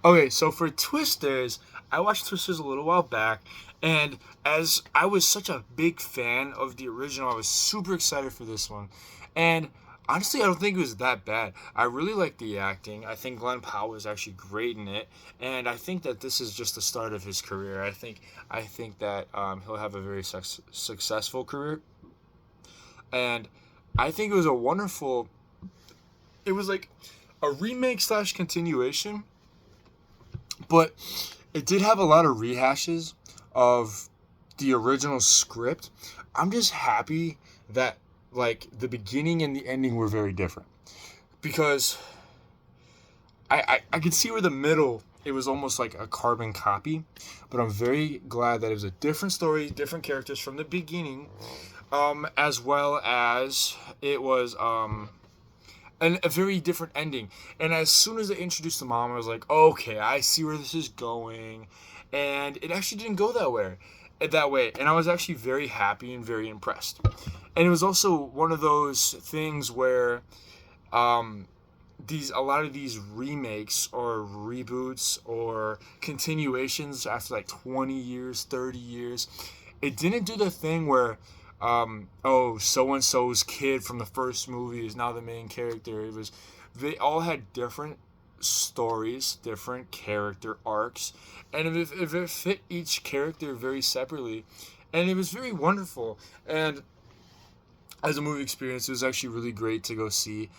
Okay, so for Twisters, I watched Twisters a little while back, and as I was such a big fan of the original, I was super excited for this one. And honestly, I don't think it was that bad. I really like the acting. I think Glenn Powell was actually great in it, and I think that this is just the start of his career. I think that he'll have a very successful career, and I think it was a wonderful. It was like a remake slash continuation, but it did have a lot of rehashes of the original script. I'm just happy that like the beginning and the ending were very different, because I could see where the middle it was almost like a carbon copy, but I'm very glad that it was a different story, different characters from the beginning, as well as it was a very different ending. And as soon as they introduced the mom, I was like, okay, I see where this is going. And it actually didn't go that way. And I was actually very happy and very impressed. And it was also one of those things where um, these a lot of these remakes or reboots or continuations after like 20 years, 30 years, it didn't do the thing where oh, so and so's kid from the first movie is now the main character. It was they all had different stories, different character arcs, and if it fit each character very separately, and it was very wonderful. And as a movie experience, it was actually really great to go see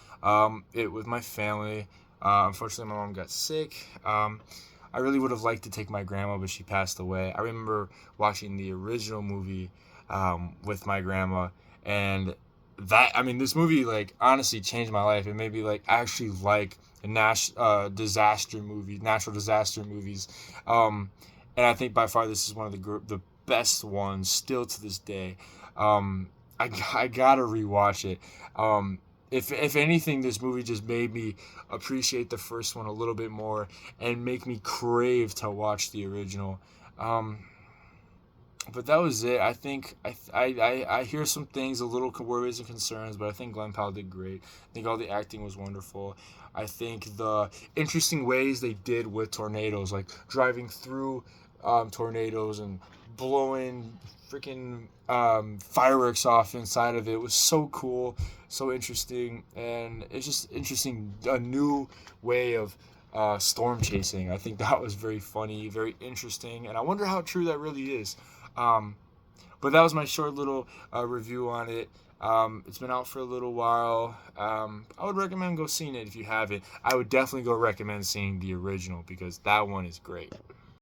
it with my family. Unfortunately, my mom got sick. I really would have liked to take my grandma, but she passed away. I remember watching the original movie with my grandma, and this movie like honestly changed my life. It made me like actually like natural disaster movies, and I think by far this is one of the best ones still to this day. Um, I gotta rewatch it. If anything, this movie just made me appreciate the first one a little bit more and make me crave to watch the original. Um, but that was it. I think I hear some things, a little worries and concerns, but I think Glenn Powell did great. I think all the acting was wonderful. I think the interesting ways they did with tornadoes, like driving through tornadoes and blowing freaking fireworks off inside of it, was so cool, so interesting, and it's just interesting, a new way of storm chasing. I think that was very funny, very interesting, and I wonder how true that really is. Um, but that was my short little review on it. It's been out for a little while. I would recommend go seeing it if you haven't. I would definitely go recommend seeing the original because that one is great.